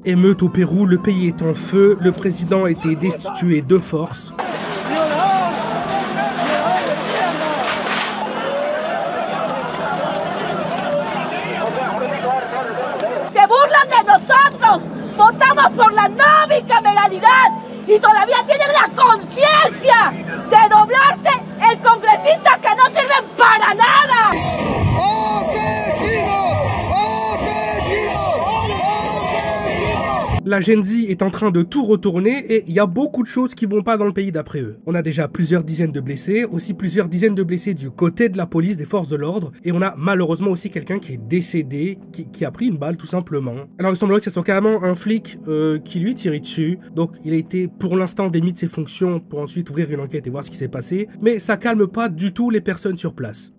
Émeute au Pérou, le pays est en feu, le président a été destitué de force. Se burlan de nosotros, votamos por la no bicameralidad y todavía tienen la conciencia de doblarse el congresista que no sirven para nada. La Gen Z est en train de tout retourner et il y a beaucoup de choses qui vont pas dans le pays d'après eux. On a déjà plusieurs dizaines de blessés, aussi plusieurs dizaines de blessés du côté de la police, des forces de l'ordre, et on a malheureusement aussi quelqu'un qui est décédé, qui a pris une balle tout simplement. Alors il semblerait que ce soit carrément un flic qui lui tirait dessus, donc il a été pour l'instant démis de ses fonctions pour ensuite ouvrir une enquête et voir ce qui s'est passé, mais ça calme pas du tout les personnes sur place.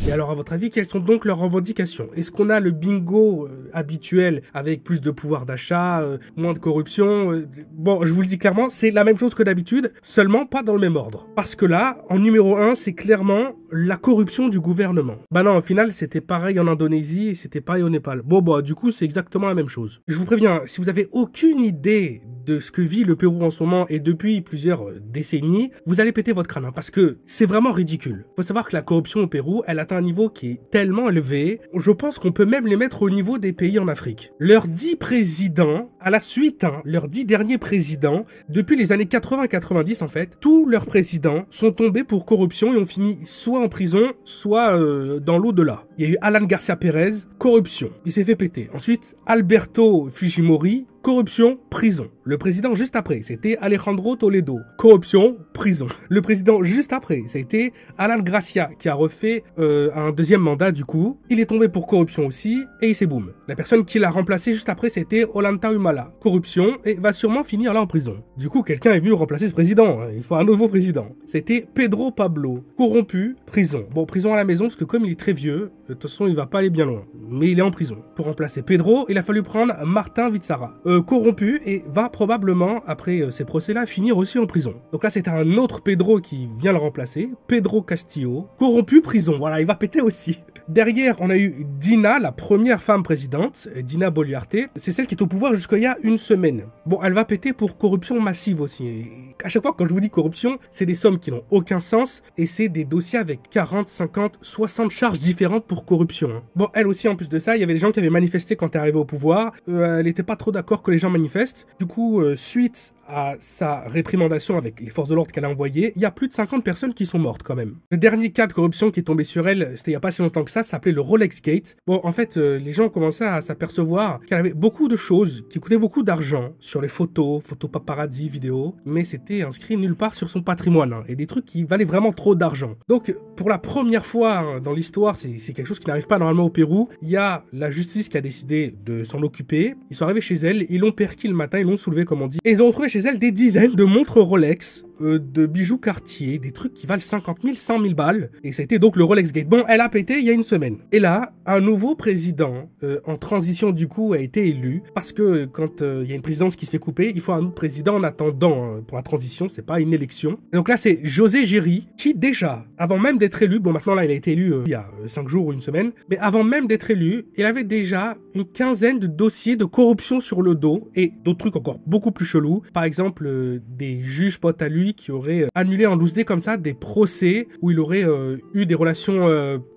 Et alors, à votre avis, quelles sont donc leurs revendications? Est-ce qu'on a le bingo habituel avec plus de pouvoir d'achat, moins de corruption? Bon, je vous le dis clairement, c'est la même chose que d'habitude, seulement pas dans le même ordre. Parce que là, en numéro 1, c'est clairement la corruption du gouvernement. Bah non, au final, c'était pareil en Indonésie et c'était pareil au Népal. Bon, bah, du coup, c'est exactement la même chose. Je vous préviens, si vous avez aucune idée de ce que vit le Pérou en ce moment et depuis plusieurs décennies, vous allez péter votre crâne, hein, parce que c'est vraiment ridicule. Faut savoir que la corruption au Pérou, elle atteint un niveau qui est tellement élevé, je pense qu'on peut même les mettre au niveau des pays en Afrique. Leurs 10 présidents, à la suite, hein, leurs 10 derniers présidents, depuis les années 80-90 en fait, tous leurs présidents sont tombés pour corruption et ont fini soit en prison, soit dans l'au-delà. Il y a eu Alan Garcia Pérez, corruption, il s'est fait péter. Ensuite, Alberto Fujimori, corruption, prison. Le président juste après, c'était Alejandro Toledo. Corruption, prison. Le président juste après, ça a été Alan Gracia, qui a refait un deuxième mandat du coup. Il est tombé pour corruption aussi, et il s'est boum. La personne qui l'a remplacé juste après, c'était Ollanta Humala. Corruption, et va sûrement finir là en prison. Du coup, quelqu'un est venu remplacer ce président. Il faut un nouveau président. C'était Pedro Pablo. Corrompu, prison. Bon, prison à la maison, parce que comme il est très vieux, de toute façon, il va pas aller bien loin. Mais il est en prison. Pour remplacer Pedro, il a fallu prendre Martin Vizcarra. Corrompu et va probablement, après ces procès-là, finir aussi en prison. Donc là, c'est un autre Pedro qui vient le remplacer, Pedro Castillo. Corrompu, prison, voilà, il va péter aussi. Derrière, on a eu Dina, la première femme présidente, Dina Boluarte. C'est celle qui est au pouvoir jusqu'à il y a une semaine. Bon, elle va péter pour corruption massive aussi. Et à chaque fois, quand je vous dis corruption, c'est des sommes qui n'ont aucun sens et c'est des dossiers avec 40, 50, 60 charges différentes pour corruption. Bon, elle aussi, en plus de ça, il y avait des gens qui avaient manifesté quand elle est arrivée au pouvoir. Elle n'était pas trop d'accord que les gens manifestent. Du coup, suite à sa réprimandation avec les forces de l'ordre qu'elle a envoyées, il y a plus de 50 personnes qui sont mortes quand même. Le dernier cas de corruption qui est tombé sur elle, c'était il n'y a pas si longtemps que ça s'appelait le Rolex Gate. Bon, en fait, les gens ont commencé à s'apercevoir qu'elle avait beaucoup de choses qui coûtaient beaucoup d'argent sur les photos paparazzi, vidéos, mais c'était inscrit nulle part sur son patrimoine, hein, et des trucs qui valaient vraiment trop d'argent. Donc, pour la première fois hein, dans l'histoire, c'est quelque chose qui n'arrive pas normalement au Pérou, il y a la justice qui a décidé de s'en occuper. Ils sont arrivés chez elle, ils l'ont perquis le matin, ils l'ont soulevé comme on dit, et ils ont retrouvé chez elle des dizaines de montres Rolex, de bijoux Cartier, des trucs qui valent 50 000, 100 000 balles, et ça a été donc le Rolex Gate. Bon, elle a pété il y a une semaine. Et là, un nouveau président en transition du coup a été élu, parce que quand il y a une présidence qui se fait couper, il faut un autre président en attendant hein, pour la transition, c'est pas une élection. Et donc là, c'est José Géry, qui déjà, avant même d'être élu, bon maintenant là il a été élu il y a 5 jours ou une semaine, mais avant même d'être élu, il avait déjà une quinzaine de dossiers de corruption sur le dos, et d'autres trucs encore beaucoup plus chelous. Par exemple, des juges potes à lui qui auraient annulé en loose day comme ça des procès où il aurait eu des relations,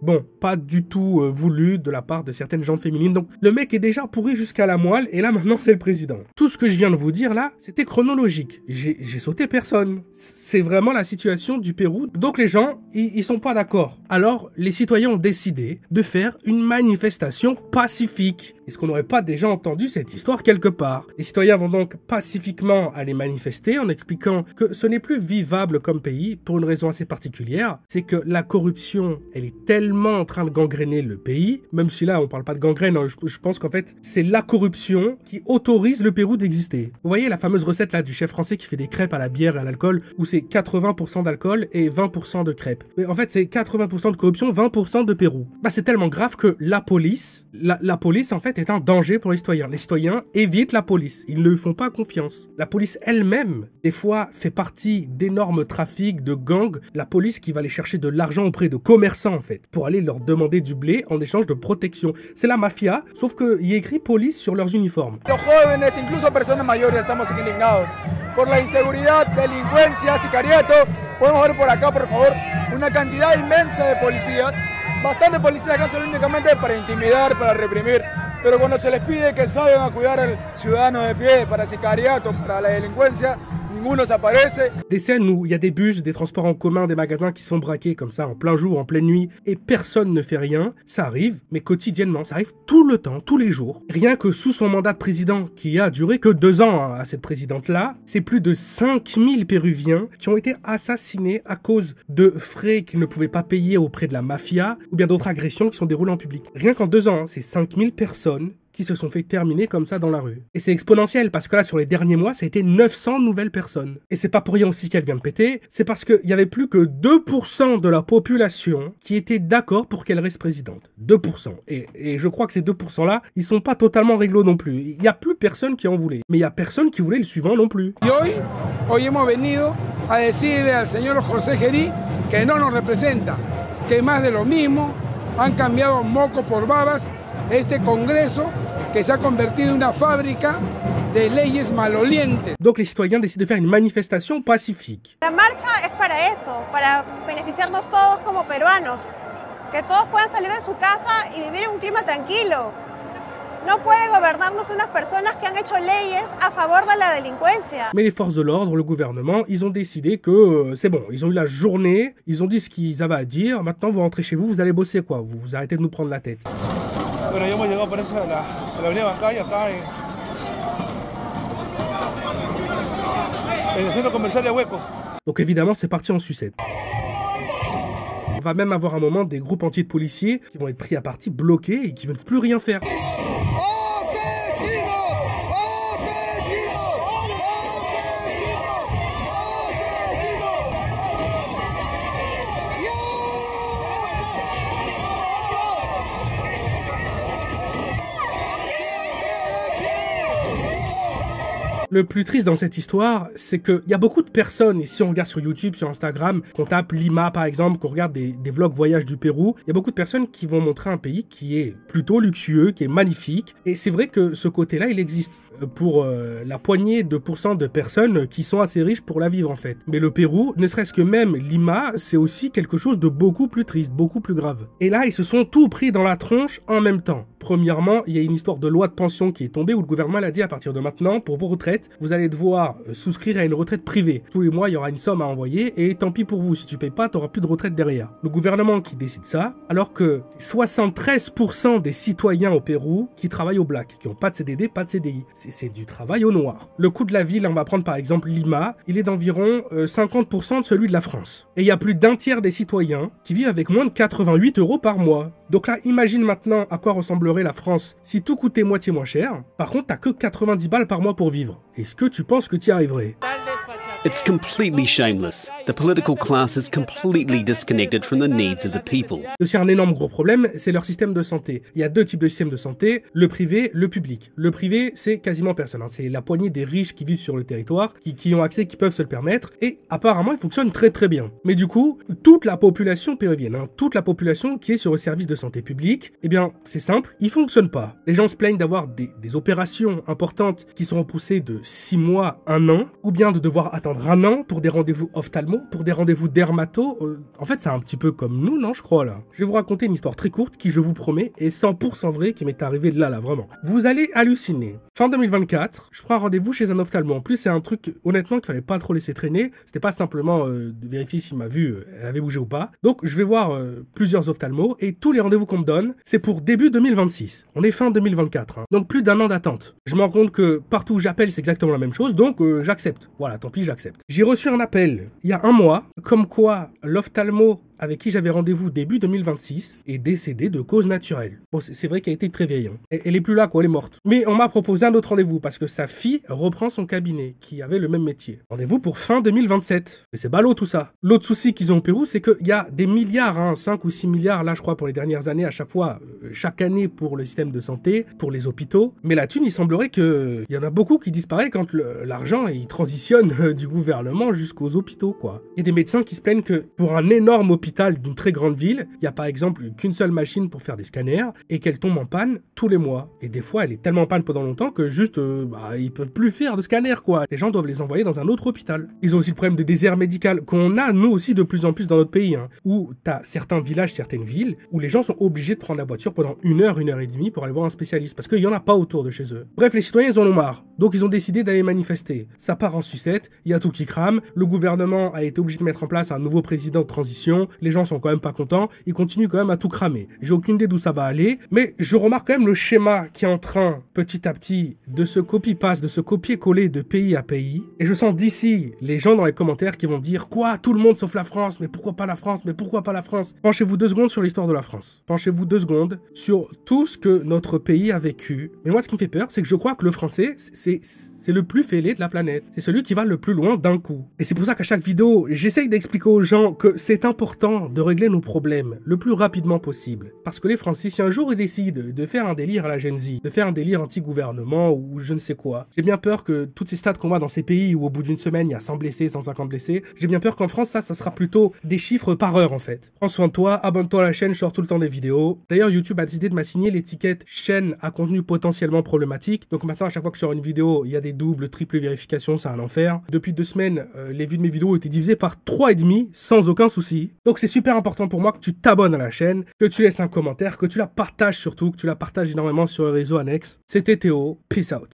bon, pas du tout voulues de la part de certaines gens féminines. Donc le mec est déjà pourri jusqu'à la moelle, et là maintenant c'est le président. Tout ce que je viens de vous dire là, c'était chronologique. J'ai sauté personne. C'est vraiment la situation du Pérou. Donc les gens, ils sont pas d'accord. Alors les citoyens ont décidé de faire une manifestation pacifique. Est-ce qu'on n'aurait pas déjà entendu cette histoire quelque part? Les citoyens vont donc pacifiquement aller manifester en expliquant que ce n'est plus vivable comme pays pour une raison assez particulière. C'est que la corruption, elle est tellement en train de gangréner le pays, même si là on parle pas de gangrène, hein, je pense qu'en fait c'est la corruption qui autorise le Pérou d'exister. Vous voyez la fameuse recette là du chef français qui fait des crêpes à la bière et à l'alcool, où c'est 80% d'alcool et 20% de crêpes. Mais en fait c'est 80% de corruption, 20% de Pérou. Bah c'est tellement grave que la police en fait fait est un danger pour les citoyens. Les citoyens évitent la police, ils ne lui font pas confiance. La police elle-même, des fois, fait partie d'énormes trafics, de gangs. La police qui va aller chercher de l'argent auprès de commerçants, en fait, pour aller leur demander du blé en échange de protection. C'est la mafia, sauf qu'il y a écrit police sur leurs uniformes. Los jóvenes, incluso personas mayores, estamos aquí indignados por la inseguridad, delincuencia, sicariato. Podemos ver por acá, por favor, una cantidad inmensa de policías. Bastantes policías acá son únicamente para intimidar, para reprimir. Pero cuando se les pide que salgan a cuidar al ciudadano de pie para sicariato, para la delincuencia, ninguno se aparece. Des scènes où il y a des bus, des transports en commun, des magasins qui sont braqués comme ça en plein jour, en pleine nuit, et personne ne fait rien, ça arrive, mais quotidiennement, ça arrive tout le temps, tous les jours. Rien que sous son mandat de président, qui a duré que 2 ans à cette présidente-là, c'est plus de 5000 Péruviens qui ont été assassinés à cause de frais qu'ils ne pouvaient pas payer auprès de la mafia, ou bien d'autres agressions qui sont déroulées en public. Rien qu'en 2 ans, c'est 5000 personnes qui se sont fait terminer comme ça dans la rue. Et c'est exponentiel, parce que là, sur les derniers mois, ça a été 900 nouvelles personnes. Et c'est pas pour rien aussi qu'elle vient de péter, c'est parce qu'il y avait plus que 2% de la population qui était d'accord pour qu'elle reste présidente. 2%. Et je crois que ces 2%-là, ils sont pas totalement réglo non plus. Il y a plus personne qui en voulait. Mais il y a personne qui voulait le suivant non plus. Y hoy hemos venido a decirle al señor José Gerí que no nos representa, que más de lo mismo, han cambiado moco por babas este Congreso que se ha convertido en una fábrica de leyes malolientes. Donc les citoyens décident de faire une manifestation pacifique. La marcha es para eso, para beneficiarnos todos como peruanos, que todos puedan salir de su casa y vivir en un clima tranquilo. No puede gobernarnos unas personas que han hecho leyes a favor de la delincuencia. Mais les forces de l'ordre, le gouvernement, ils ont décidé que c'est bon, ils ont eu la journée, ils ont dit ce qu'ils avaient à dire, maintenant vous rentrez chez vous, vous allez bosser quoi, vous arrêtez de nous prendre la tête. Bueno, ya hemos llegado parece a la avenida Bancay, acá en el centro comercial de Hueco. Donc évidemment, c'est parti en sucette. On va même avoir un moment des groupes entiers de policiers qui vont être pris à partie, bloqués et qui ne veulent plus rien faire. Le plus triste dans cette histoire, c'est qu'il y a beaucoup de personnes, et si on regarde sur YouTube, sur Instagram, qu'on tape Lima par exemple, qu'on regarde des vlogs voyage du Pérou, il y a beaucoup de personnes qui vont montrer un pays qui est plutôt luxueux, qui est magnifique, et c'est vrai que ce côté-là, il existe pour la poignée de pourcents de personnes qui sont assez riches pour la vivre en fait. Mais le Pérou, ne serait-ce que même Lima, c'est aussi quelque chose de beaucoup plus triste, beaucoup plus grave. Et là, ils se sont tout pris dans la tronche en même temps. Premièrement, il y a une histoire de loi de pension qui est tombée où le gouvernement l'a dit à partir de maintenant, pour vos retraites, vous allez devoir souscrire à une retraite privée. Tous les mois, il y aura une somme à envoyer et tant pis pour vous, si tu payes pas, tu n'auras plus de retraite derrière. Le gouvernement qui décide ça, alors que 73% des citoyens au Pérou qui travaillent au black, qui n'ont pas de CDD, pas de CDI. C'est du travail au noir. Le coût de la ville, on va prendre par exemple Lima, il est d'environ 50% de celui de la France. Et il y a plus d'un tiers des citoyens qui vivent avec moins de 88 € par mois. Donc là, imagine maintenant à quoi ressemblerait la France si tout coûtait moitié moins cher. Par contre, t'as que 90 balles par mois pour vivre. Est-ce que tu penses que tu y arriverais? It's completely shameless. The political class is completely disconnected from the needs of the people. C'est un énorme gros problème, c'est leur système de santé. Il y a 2 types de systèmes de santé, le privé, le public. Le privé, c'est quasiment personne. C'est la poignée des riches qui vivent sur le territoire, qui ont accès, qui peuvent se le permettre. Et apparemment, il fonctionne très très bien. Mais du coup, toute la population péruvienne, toute la population qui est sur le service de santé publique, eh bien, c'est simple, il fonctionne pas. Les gens se plaignent d'avoir des opérations importantes qui sont repoussées de 6 mois, 1 an, ou bien de devoir attendre 1 an pour des rendez-vous ophtalmo, pour des rendez-vous dermato. En fait, c'est un petit peu comme nous, non, je crois, là. Je vais vous raconter une histoire très courte qui, je vous promets, est 100% vraie, qui m'est arrivée là, vraiment. Vous allez halluciner. Fin 2024, je prends un rendez-vous chez un ophtalmo. En plus, c'est un truc, honnêtement, qu'il fallait pas trop laisser traîner. C'était pas simplement de vérifier si ma vue, elle avait bougé ou pas. Donc, je vais voir plusieurs ophtalmos, et tous les rendez-vous qu'on me donne, c'est pour début 2026. On est fin 2024, hein. Donc plus d'1 an d'attente. Je me rends compte que partout où j'appelle, c'est exactement la même chose, donc j'accepte. Voilà, tant pis, j'accepte. J'ai reçu un appel il y a 1 mois, comme quoi l'ophtalmo avec qui j'avais rendez-vous début 2026, est décédée de cause naturelle. Bon, c'est vrai qu'elle a été très vieille. Hein. Elle est plus là, quoi, elle est morte. Mais on m'a proposé un autre rendez-vous parce que sa fille reprend son cabinet, qui avait le même métier. Rendez-vous pour fin 2027. Mais c'est ballot tout ça. L'autre souci qu'ils ont au Pérou, c'est qu'il y a des milliards, hein, 5 ou 6 milliards, là je crois, pour les dernières années, à chaque fois, chaque année pour le système de santé, pour les hôpitaux. Mais la thune, il semblerait qu'il y en a beaucoup qui disparaissent quand l'argent il transitionne du gouvernement jusqu'aux hôpitaux, quoi. Il y a des médecins qui se plaignent que pour un énorme hôpital d'une très grande ville, il n'y a par exemple qu'une seule machine pour faire des scanners et qu'elle tombe en panne tous les mois. Et des fois, elle est tellement en panne pendant longtemps que juste, ils peuvent plus faire de scanners, quoi. Les gens doivent les envoyer dans un autre hôpital. Ils ont aussi le problème de désert médical qu'on a, nous aussi, de plus en plus dans notre pays, hein, où t'as certains villages, certaines villes, où les gens sont obligés de prendre la voiture pendant 1 heure, 1 heure et demie pour aller voir un spécialiste, parce qu'il n'y en a pas autour de chez eux. Bref, les citoyens, ils en ont marre. Donc, ils ont décidé d'aller manifester. Ça part en sucette, il y a tout qui crame, le gouvernement a été obligé de mettre en place un nouveau président de transition, les gens sont quand même pas contents, ils continuent quand même à tout cramer. J'ai aucune idée d'où ça va aller, mais je remarque quand même le schéma qui est en train, petit à petit, de se copie-paste, de se copier-coller de pays à pays, et je sens d'ici les gens dans les commentaires qui vont dire « Quoi ? Tout le monde sauf la France, mais pourquoi pas la France ? Mais pourquoi pas la France ?» Penchez-vous 2 secondes sur l'histoire de la France. Penchez-vous 2 secondes sur tout ce que notre pays a vécu. Mais moi, ce qui me fait peur, c'est que je crois que le français, c'est le plus fêlé de la planète. C'est celui qui va le plus loin d'un coup. Et c'est pour ça qu'à chaque vidéo, j'essaye d'expliquer aux gens que c'est important de régler nos problèmes le plus rapidement possible. Parce que les Français, si un jour ils décident de faire un délire à la Gen Z, de faire un délire anti-gouvernement ou je ne sais quoi, j'ai bien peur que toutes ces stats qu'on voit dans ces pays où au bout d'une semaine il y a 100 blessés, 150 blessés, j'ai bien peur qu'en France ça sera plutôt des chiffres par heure en fait. Prends soin de toi, abonne-toi à la chaîne, je sors tout le temps des vidéos. D'ailleurs YouTube a décidé de m'assigner l'étiquette chaîne à contenu potentiellement problématique. Donc maintenant à chaque fois que je sors une vidéo, il y a des doubles, triples vérifications, c'est un enfer. Depuis 2 semaines, les vues de mes vidéos ont été divisées par 3,5 sans aucun souci. Donc c'est super important pour moi que tu t'abonnes à la chaîne, que tu laisses un commentaire, que tu la partages surtout, que tu la partages énormément sur les réseaux annexes. C'était Théo, peace out.